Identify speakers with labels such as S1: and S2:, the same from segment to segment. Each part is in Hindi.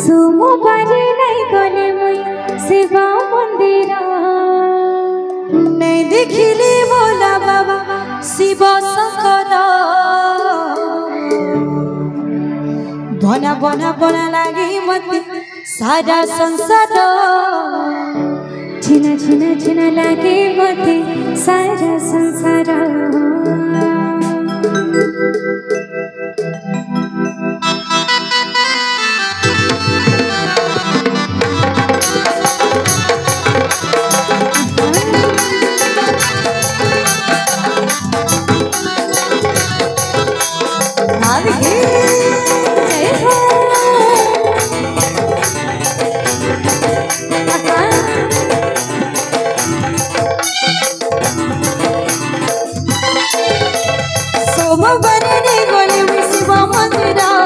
S1: सोमवारी नहीं गले मुई शिव मंदिर
S2: नहीं देखिले बोला बाबा शिव शंकर बना बना बना लागे मत सारा संसार
S1: छिना छिना छिना लागे मते सारा संसार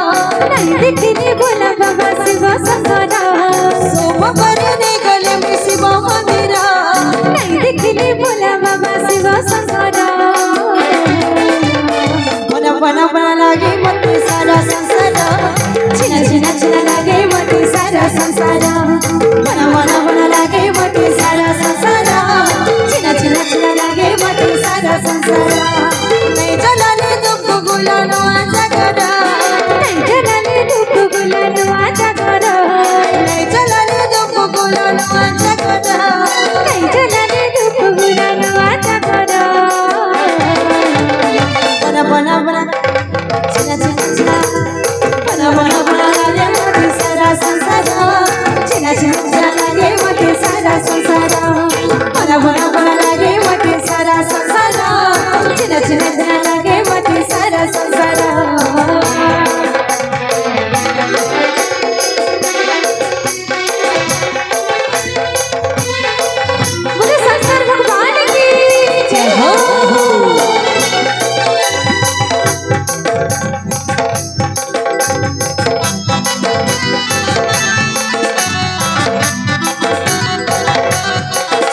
S1: देखिले बोला बाबा शिव शंकर
S2: सोमवारी नहीं गले शिव मंदिर
S1: नहीं देखिले बोला बाबा शिव शंकर
S2: बना बना बना लागे मत सारा संसार
S1: छिना छिना छिना लागे मते सारा संसार
S2: बना बना बना लागे मत सारा संसार
S1: छिना छिना छिना लागे मते सारा संसार
S2: नहीं चलाने दुख गुलानो आजा करा
S1: नहीं चलाने दुख गुलानो आजा करा
S2: नहीं चलाने दुख गुलानो आजा करा
S1: नहीं चलाने दुख गुलानो आजा करा
S2: बना बना बना
S1: छिना छिना छिना
S2: बना बना बना लागे मत सारा संसार
S1: छिना छिना छिना लागे मते सारा संसार
S2: बना बना बना लागे मत सारा संसार
S1: छिना छिना छिना लागे मते सारा संसार बोले शंकर भगवान की
S2: जय हो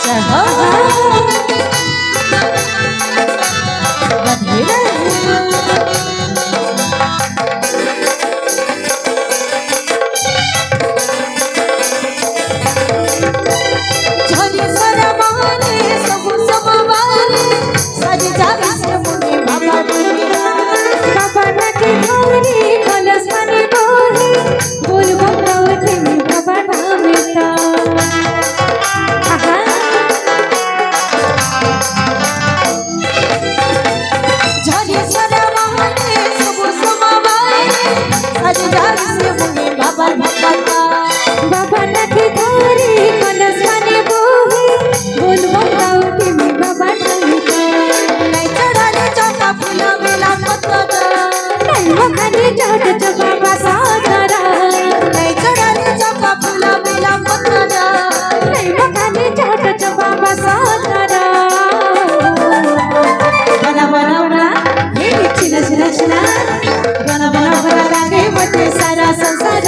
S2: जय हो झोली सारा माने सब सब माने सारी जागे से मुने बाबा दुनिया
S1: बाबा नाके गौरी कलश पानी बोही बोल भगवती में बाबा नामता आहा
S2: झोली सारा माने सब सब माने सारी जागे से मुने बाबा भगवता
S1: बाबा नाके गौरी कलश पानी बोही बोल भगवती में बाबा नामता
S2: नहीं चढ़ाने चौका फूला मेला पत्थर
S1: नहीं मखाने चढ़ च बाबा साधरा
S2: नहीं चढ़ाने चौका फूला मेला पत्थर
S1: नहीं मखाने चढ़ च बाबा साधरा
S2: बना बना बना
S1: ये छिना छिना छिना
S2: बना बना बना लागे मत सारा संसार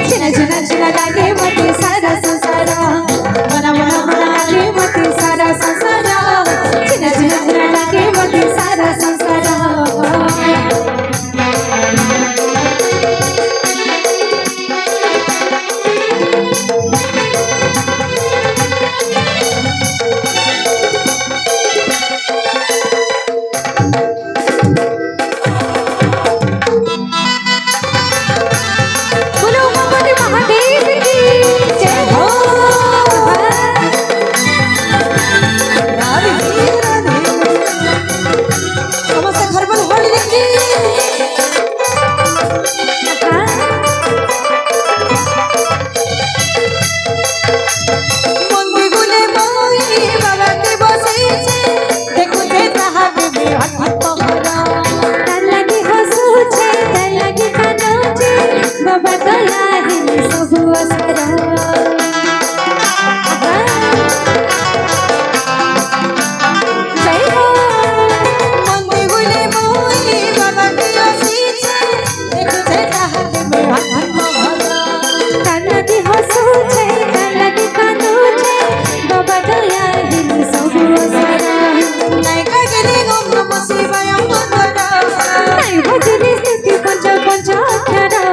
S1: छिना छिना छिना लागे मते सारा संसार
S2: बना बना बना लागे मत सारा संसार
S1: छिना छिना छिना लागे मते सारा संसार बोलो उमापति महादेव की जय हो
S2: राधे राधे समस्त घर पर होली लिखी मंदी गुले मोई बाबा के बसे देखो जे ताहा के हाथ पहरा
S1: तार लगी हंसू छे तार लगी कानो छे बाबा दया है सब असरा जय हो
S2: मंदी गुले मोई बाबा के बसे देखो जे ताहा के हाथ पहरा
S1: तार लगी हंसू छे तार लगी कानो छे बाबा दया है सब असरा
S2: नहीं कगले गम नम शिवाय मंगला
S1: नहीं भजने स्तुति पंच पंच अक्षरा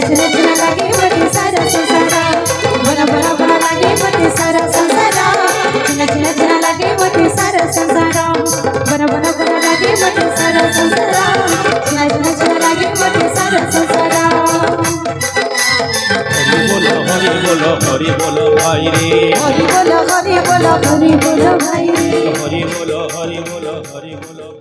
S1: चिना चिना लागे मते सारा संसार बना बना बना लागे मते सारा संसार चिना चिना चिना लागे मते सारा संसार बना बना बना लागे मते सारा संसार चिना चिना चिना लागे मते सारा संसार
S3: हरि बोलो भाई रे
S1: हरि बोलो हरि बोलो हरि बोलो भाई रे
S3: हरि बोलो